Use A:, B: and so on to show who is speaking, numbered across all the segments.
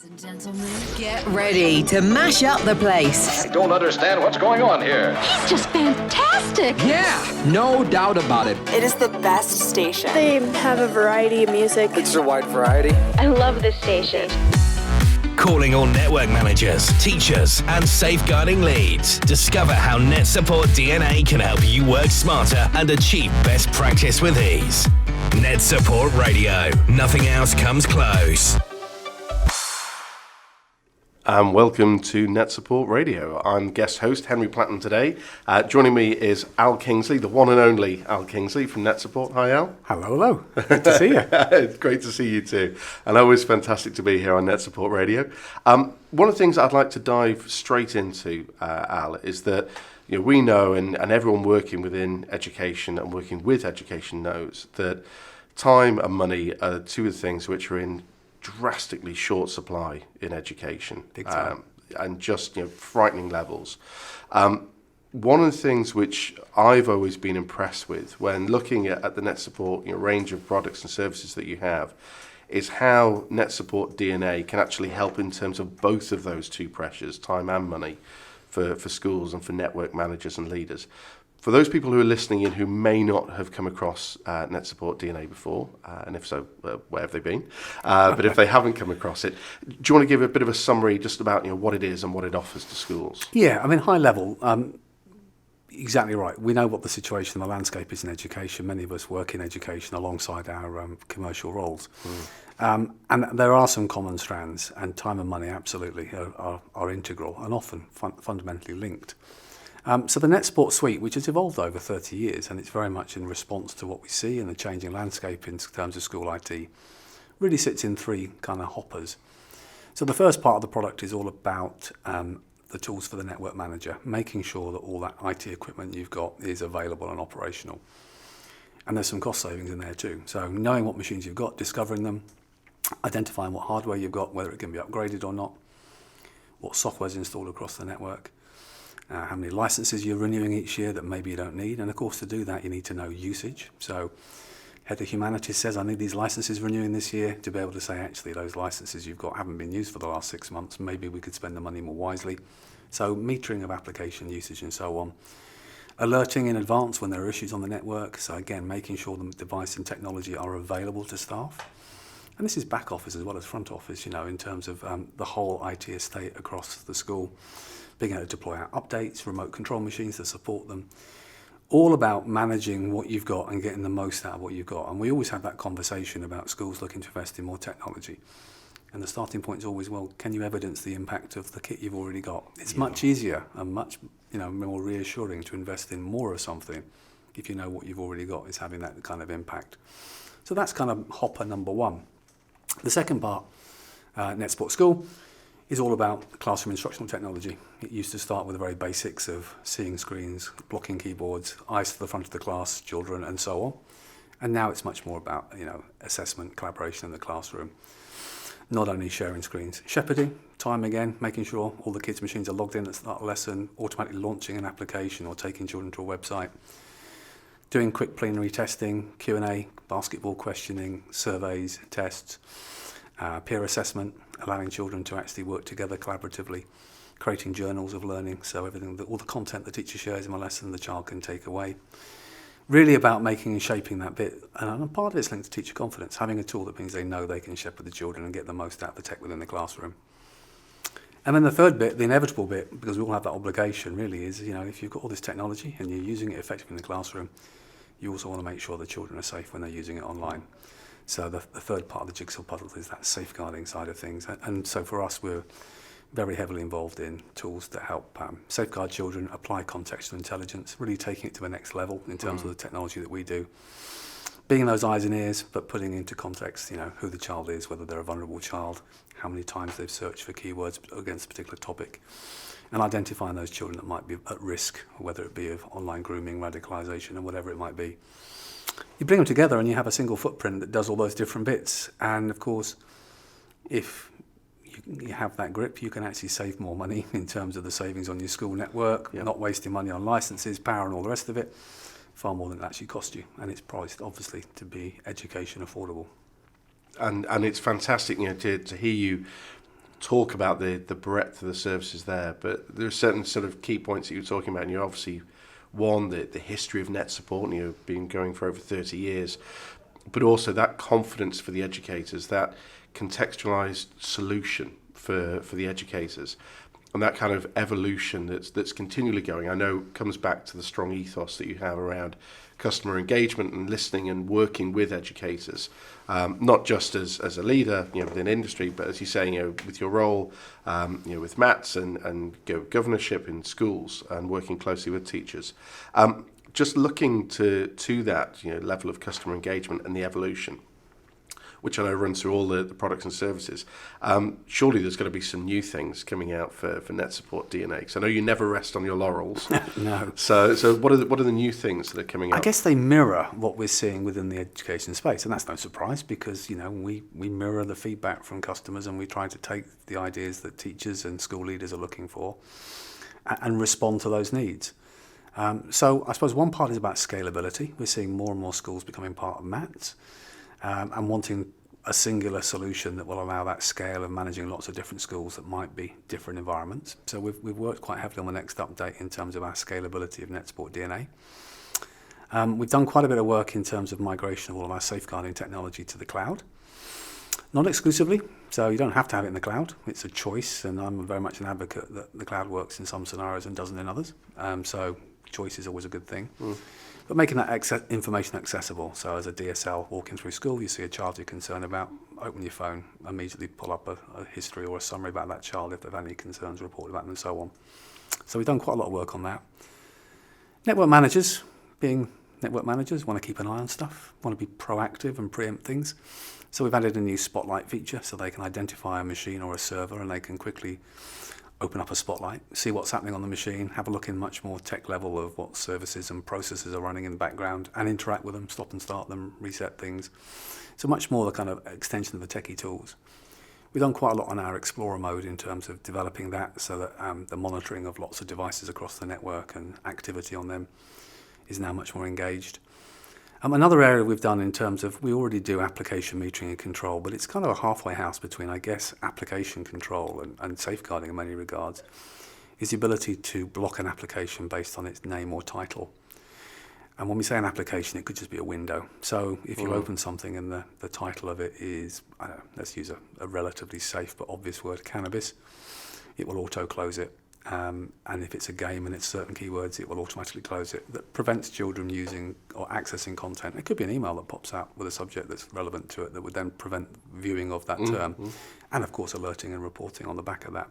A: Ladies and gentlemen, get ready to mash up the place.
B: I don't understand what's going on here.
C: He's just fantastic.
D: Yeah, no doubt about it.
E: It is the best station.
F: They have a variety of music.
G: It's a wide variety.
H: I love this station.
I: Calling all network managers, teachers, and safeguarding leads. Discover how NetSupport DNA can help you work smarter and achieve best practice with ease. NetSupport Radio. Nothing else comes close.
J: And welcome to NetSupport Radio. I'm guest host Henry Platten today. Joining me is Al Kingsley, the one and only Al Kingsley from NetSupport. Hi, Al.
K: Hello. Good to see you.
J: It's great to see you too. And always fantastic to be here on NetSupport Radio. One of the things I'd like to dive straight into, Al, is that we know, and everyone working within education and working with education knows that time and money are two of the things which are in drastically short supply in education, and just frightening levels. One of the things which I've always been impressed with when looking at the NetSupport range of products and services that you have is how NetSupport DNA can actually help in terms of both of those two pressures, time and money, for schools and for network managers and leaders. For those people who are listening in who may not have come across NetSupport DNA before, and if so, where have they been? But if they haven't come across it, do you want to give a bit of a summary just about what it is and what it offers to schools?
K: Yeah, I mean, high level, exactly right. We know what the situation, the landscape is in education. Many of us work in education alongside our commercial roles. And there are some common strands, and time and money absolutely are integral and often fundamentally linked. So the NetSupport suite, which has evolved over 30 years, and it's very much in response to what we see in the changing landscape in terms of school IT, really sits in three kind of hoppers. So the first part of the product is all about the tools for the network manager, making sure that all that IT equipment you've got is available and operational. And there's some cost savings in there too. So knowing what machines you've got, discovering them, identifying what hardware you've got, whether it can be upgraded or not, what software's installed across the network, how many licenses you're renewing each year that maybe you don't need. And of course, to do that, you need to know usage. So Head of Humanities says, I need these licenses renewing this year, to be able to say, actually, those licenses you've got haven't been used for the last 6 months. Maybe we could spend the money more wisely. So metering of application usage and so on. Alerting in advance when there are issues on the network. So again, making sure the device and technology are available to staff. And this is back office as well as front office, in terms of the whole IT estate across the school. Being able to deploy out updates, remote control machines to support them. All about managing what you've got and getting the most out of what you've got. And we always have that conversation about schools looking to invest in more technology. And the starting point is always, well, can you evidence the impact of the kit you've already got? It's much easier and much more reassuring to invest in more of something if you know what you've already got is having that kind of impact. So that's kind of hopper number one. The second part, NetSupport School, is all about classroom instructional technology. It used to start with the very basics of seeing screens, blocking keyboards, eyes to the front of the class, children, and so on. And now it's much more about, assessment, collaboration in the classroom. Not only sharing screens, shepherding, time again, making sure all the kids' machines are logged in at the start of the lesson, automatically launching an application or taking children to a website. Doing quick plenary testing, Q&A, basketball questioning, surveys, tests, peer assessment, allowing children to actually work together collaboratively, creating journals of learning, so all the content the teacher shares in a lesson the child can take away. Really about making and shaping that bit, and part of it's linked to teacher confidence, having a tool that means they know they can shepherd the children and get the most out of the tech within the classroom. And then the third bit, the inevitable bit, because we all have that obligation really, is if you've got all this technology and you're using it effectively in the classroom, you also want to make sure the children are safe when they're using it online. So the third part of the jigsaw puzzle is that safeguarding side of things. And so for us, we're very heavily involved in tools that help safeguard children, apply contextual intelligence, really taking it to the next level in terms of the technology that we do. Being those eyes and ears, but putting into context, who the child is, whether they're a vulnerable child, how many times they've searched for keywords against a particular topic, and identifying those children that might be at risk, whether it be of online grooming, radicalisation, and whatever it might be. You bring them together and you have a single footprint that does all those different bits. And of course, if you have that grip, you can actually save more money in terms of the savings on your school network, not wasting money on licenses, power and all the rest of it, far more than it actually cost you. And it's priced, obviously, to be education affordable.
J: And it's fantastic to hear you talk about the breadth of the services there, but there are certain sort of key points that you're talking about, and you're obviously one, the history of NetSupport, and you've been going for over 30 years, but also that confidence for the educators, that contextualized solution for the educators, and that kind of evolution that's continually going. I know comes back to the strong ethos that you have around customer engagement and listening and working with educators, not just as a leader, within industry, but as you say, with your role, with MATs and governorship in schools and working closely with teachers. Just looking to that level of customer engagement and the evolution, which I know runs through all the products and services. Surely there's going to be some new things coming out for NetSupport DNA, because I know you never rest on your laurels.
K: No.
J: So what are the new things that are coming out?
K: I guess they mirror what we're seeing within the education space, and that's no surprise because we mirror the feedback from customers, and we try to take the ideas that teachers and school leaders are looking for and respond to those needs. So I suppose one part is about scalability. We're seeing more and more schools becoming part of MATs. And wanting a singular solution that will allow that scale of managing lots of different schools that might be different environments. So we've worked quite heavily on the next update in terms of our scalability of NetSupport DNA. We've done quite a bit of work in terms of migration of all of our safeguarding technology to the cloud. Not exclusively, so you don't have to have it in the cloud. It's a choice, and I'm very much an advocate that the cloud works in some scenarios and doesn't in others. So choice is always a good thing. But making that information accessible. So as a DSL walking through school, you see a child you're concerned about, open your phone, immediately pull up a history or a summary about that child if they've had any concerns reported about them and so on. So we've done quite a lot of work on that. Network managers, being network managers, want to keep an eye on stuff, want to be proactive and preempt things. So we've added a new spotlight feature so they can identify a machine or a server, and they can quickly open up a spotlight, see what's happening on the machine, have a look in much more tech level of what services and processes are running in the background, and interact with them, stop and start them, reset things. So much more the kind of extension of the techie tools. We've done quite a lot on our Explorer mode in terms of developing that so that the monitoring of lots of devices across the network and activity on them is now much more engaged. Another area we've done in terms of, we already do application metering and control, but it's kind of a halfway house between, I guess, application control and safeguarding in many regards, is the ability to block an application based on its name or title. And when we say an application, it could just be a window. So if you open something and the title of it is, I don't know, let's use a relatively safe but obvious word, cannabis, it will auto-close it. And if it's a game and it's certain keywords, it will automatically close it. That prevents children using or accessing content. It could be an email that pops out with a subject that's relevant to it that would then prevent viewing of that term. And of course alerting and reporting on the back of that.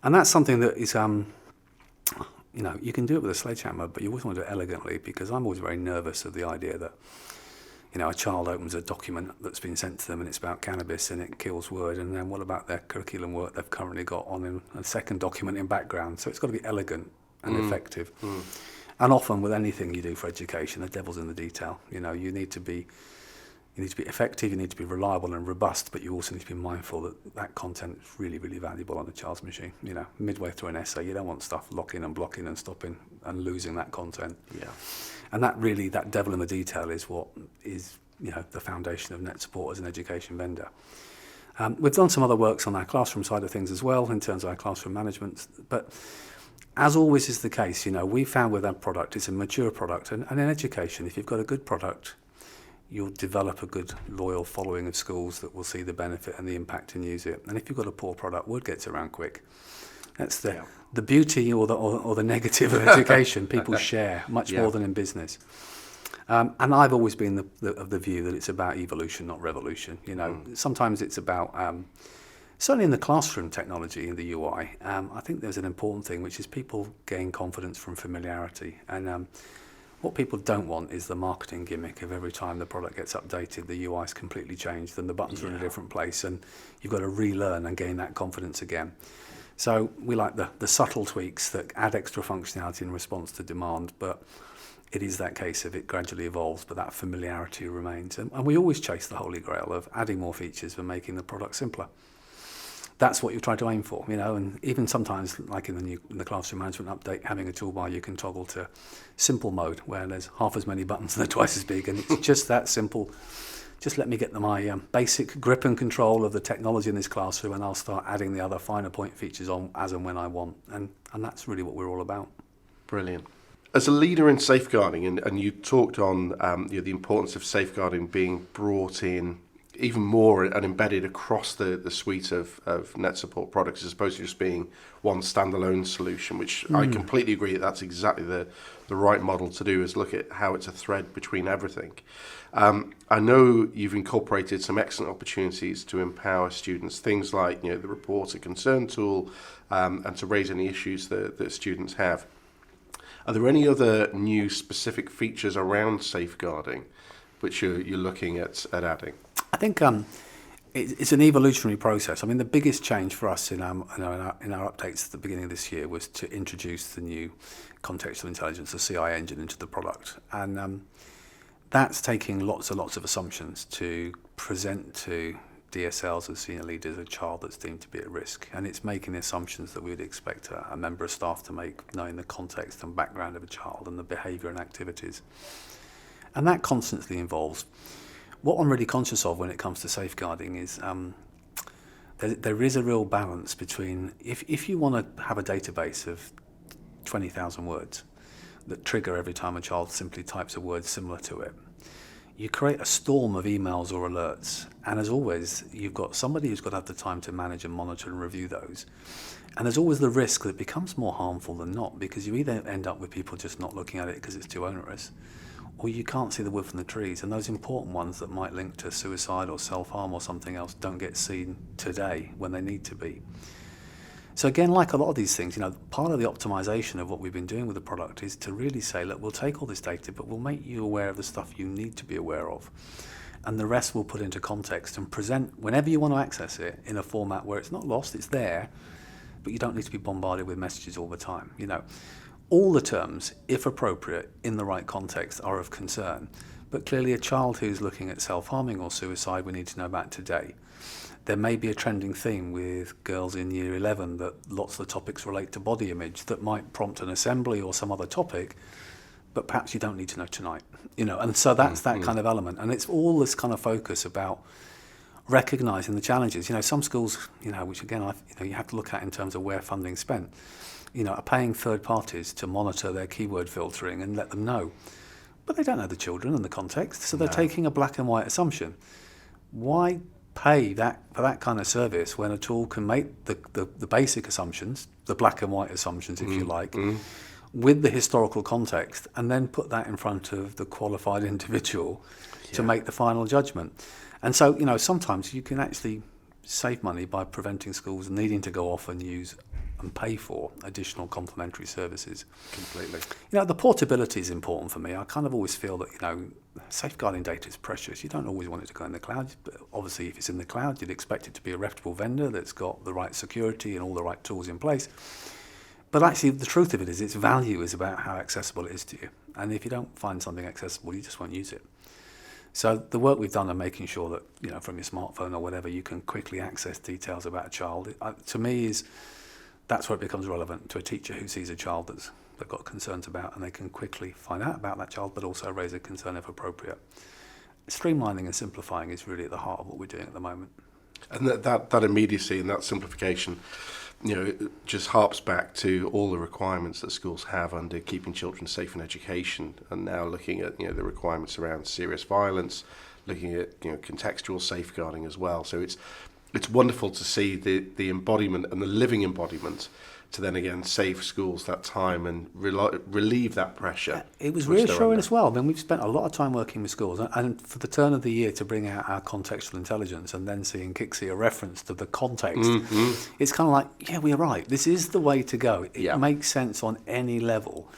K: And that's something that is, you can do it with a sledgehammer, but you always want to do it elegantly, because I'm always very nervous of the idea that a child opens a document that's been sent to them and it's about cannabis and it kills word, and then what about their curriculum work they've currently got on in a second document in background? So it's got to be elegant and effective. And often with anything you do for education, the devil's in the detail. You need to be effective, you need to be reliable and robust, but you also need to be mindful that content is really, really valuable on a child's machine. Midway through an essay, you don't want stuff locking and blocking and stopping and losing that content. Yeah. And that devil in the detail is what is, the foundation of NetSupport as an education vendor. We've done some other works on our classroom side of things as well, in terms of our classroom management. But as always is the case, we found with our product, it's a mature product. And in education, if you've got a good product, you'll develop a good, loyal following of schools that will see the benefit and the impact and use it. And if you've got a poor product, word gets around quick. That's the beauty or the negative of education. People share much more than in business. And I've always been of the view that it's about evolution, not revolution. Sometimes it's about, certainly in the classroom technology, in the UI, I think there's an important thing, which is people gain confidence from familiarity. And what people don't want is the marketing gimmick of every time the product gets updated, the UI's completely changed and the buttons are in a different place, and you've got to relearn and gain that confidence again. So we like the subtle tweaks that add extra functionality in response to demand, but it is that case of it gradually evolves, but that familiarity remains. And we always chase the holy grail of adding more features and making the product simpler. That's what you try to aim for, and even sometimes, like in the classroom management update, having a toolbar you can toggle to simple mode, where there's half as many buttons and they're twice as big, and it's just that simple just let me get my basic grip and control of the technology in this classroom, and I'll start adding the other finer point features on as and when I want. And that's really what we're all about.
J: Brilliant. As a leader in safeguarding, and you talked on the importance of safeguarding being brought in even more and embedded across the suite of NetSupport products, as opposed to just being one standalone solution, which I completely agree that's exactly the right model to do, is look at how it's a thread between everything. I know you've incorporated some excellent opportunities to empower students, things like the report a concern tool, and to raise any issues that students have. Are there any other new specific features around safeguarding which you're looking at adding?
K: I think it's an evolutionary process. I mean, the biggest change for us in our updates at the beginning of this year was to introduce the new contextual intelligence, the CI engine, into the product. And that's taking lots and lots of assumptions to present to DSLs and senior leaders a child that's deemed to be at risk. And it's making the assumptions that we would expect a member of staff to make, knowing the context and background of a child and the behaviour and activities. And that constantly evolves. What I'm really conscious of when it comes to safeguarding is there is a real balance between, if you want to have a database of 20,000 words that trigger every time a child simply types a word similar to it, you create a storm of emails or alerts. And as always, you've got somebody who's got to have the time to manage and monitor and review those. And there's always the risk that it becomes more harmful than not, because you either end up with people just not looking at it because it's too onerous, or you can't see the wood from the trees, and those important ones that might link to suicide or self-harm or something else don't get seen today when they need to be. So again, like a lot of these things, part of the optimization of what we've been doing with the product is to really say, look, we'll take all this data, but we'll make you aware of the stuff you need to be aware of. And the rest we'll put into context and present whenever you want to access it in a format where it's not lost, it's there, but you don't need to be bombarded with messages all the time. All the terms, if appropriate, in the right context, are of concern. But clearly a child who's looking at self-harming or suicide, we need to know about today. There may be a trending theme with girls in year 11 that lots of the topics relate to body image that might prompt an assembly or some other topic, but perhaps you don't need to know tonight. And so that's that kind of element. And it's all this kind of focus about recognising the challenges. Some schools, which again, you have to look at in terms of where funding's spent, are paying third parties to monitor their keyword filtering and let them know. But they don't know the children and the context, so they're taking a black and white assumption. Why pay for that kind of service when a tool can make the basic assumptions, the black and white assumptions, if you like, with the historical context, and then put that in front of the qualified individual to make the final judgment? And so, sometimes you can actually save money by preventing schools needing to go off and use and pay for additional complementary services.
J: Completely.
K: The portability is important for me. I kind of always feel that, safeguarding data is precious. You don't always want it to go in the cloud, but obviously if it's in the cloud, you'd expect it to be a reputable vendor that's got the right security and all the right tools in place. But actually, the truth of it is, its value is about how accessible it is to you. And if you don't find something accessible, you just won't use it. So the work we've done on making sure that, from your smartphone or whatever, you can quickly access details about a child, to me that's where it becomes relevant to a teacher who sees a child that they've got concerns about, and they can quickly find out about that child, but also raise a concern if appropriate. Streamlining and simplifying is really at the heart of what we're doing at the moment.
J: And that immediacy and that simplification, it just harps back to all the requirements that schools have under keeping children safe in education, and now looking at the requirements around serious violence, looking at contextual safeguarding as well. So it's wonderful to see the embodiment and the living embodiment to then again save schools that time and relieve that pressure.
K: It was reassuring as well. I mean, we've spent a lot of time working with schools, and for the turn of the year to bring out our contextual intelligence and then seeing Kingsley a reference to the context, it's kind of like, yeah, we're right. This is the way to go. It makes sense on any level.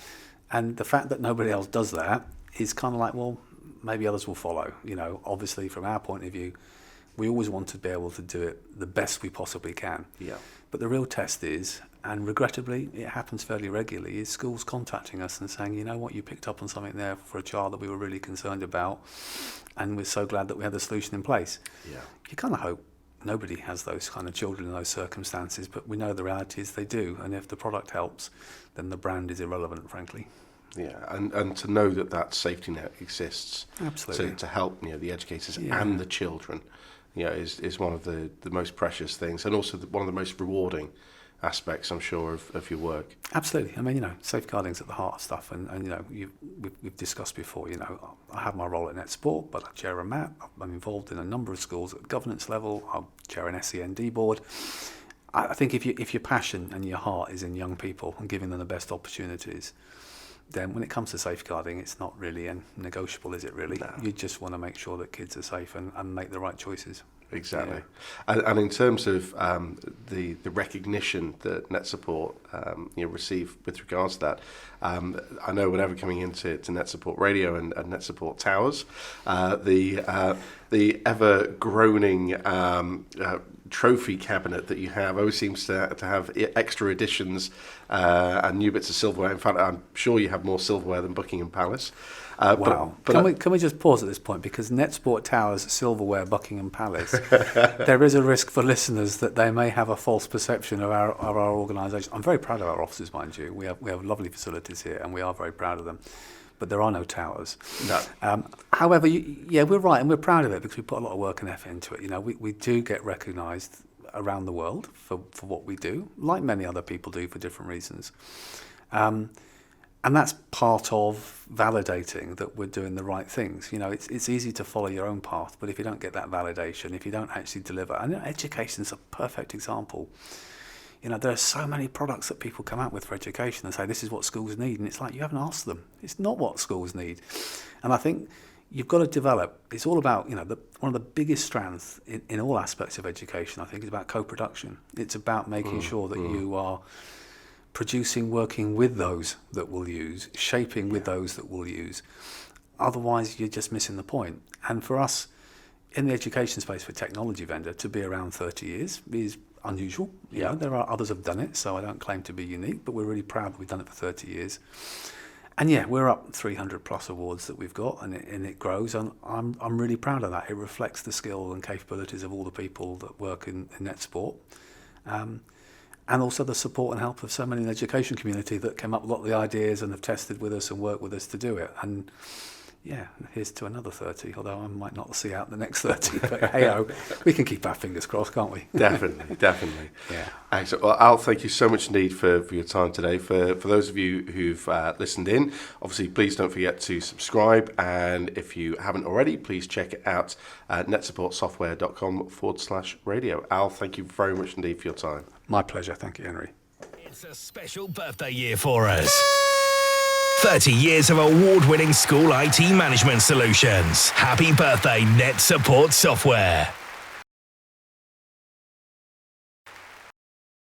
K: And the fact that nobody else does that is kind of like, well, maybe others will follow. Obviously from our point of view, we always want to be able to do it the best we possibly can. Yeah. But the real test is, and regrettably it happens fairly regularly, is schools contacting us and saying, you know what, you picked up on something there for a child that we were really concerned about, and we're so glad that we had the solution in place. Yeah. You kind of hope nobody has those kind of children in those circumstances, but we know the reality is they do, and if the product helps, then the brand is irrelevant, frankly.
J: Yeah, and to know that safety net exists.
K: Absolutely.
J: To help the educators and the children, is one of the most precious things, and also one of the most rewarding aspects, I'm sure, of your work.
K: Absolutely. I mean, safeguarding's at the heart of stuff, and we've discussed before. I have my role at NetSupport, but I chair a MAT. I'm involved in a number of schools at governance level. I chair an SEND board. I think if your passion and your heart is in young people and giving them the best opportunities, then when it comes to safeguarding, it's not really negotiable, is it really? No. You just want to make sure that kids are safe and make the right choices.
J: Exactly. Yeah. And in terms of the recognition that NetSupport receive with regards to that, I know whenever coming into NetSupport Radio and NetSupport Towers, the ever groaning trophy cabinet that you have always seems to have extra additions and new bits of silverware. In fact, I'm sure you have more silverware than Buckingham Palace.
K: Wow. Can we just pause at this point? Because NetSupport Towers, silverware, Buckingham Palace, there is a risk for listeners that they may have a false perception of our organisation. I'm very proud of our offices, mind you. We have lovely facilities here, and we are very proud of them. But there are no towers.
J: No.
K: However, we're right, and we're proud of it because we put a lot of work and effort into it. We do get recognised around the world for what we do, like many other people do for different reasons. And that's part of validating that we're doing the right things. It's easy to follow your own path, but if you don't get that validation, if you don't actually deliver, and education's a perfect example. There are so many products that people come out with for education and say this is what schools need, and it's like you haven't asked them. It's not what schools need, and I think you've got to develop. It's all about one of the biggest strands in all aspects of education. I think is about co-production. It's about making sure that you are producing, working with those that will use, shaping with those that will use. Otherwise, you're just missing the point. And for us, in the education space, for a technology vendor, to be around 30 years is unusual. There are others have done it, so I don't claim to be unique, but we're really proud that we've done it for 30 years. And we're up 300 plus awards that we've got, and it grows, and I'm really proud of that. It reflects the skill and capabilities of all the people that work in NetSupport. And also the support and help of so many in the education community that came up with a lot of the ideas and have tested with us and worked with us to do it. And here's to another 30, although I might not see out the next 30. But hey-ho, we can keep our fingers crossed, can't we?
J: Definitely.
K: Yeah.
J: Excellent. Well, Al, thank you so much indeed for your time today. For those of you who've listened in, obviously, please don't forget to subscribe. And if you haven't already, please check it out at netsupportsoftware.com/radio. Al, thank you very much indeed for your time.
K: My pleasure. Thank you, Henry.
I: It's a special birthday year for us. 30 years of award-winning school IT management solutions. Happy birthday, NetSupport Software.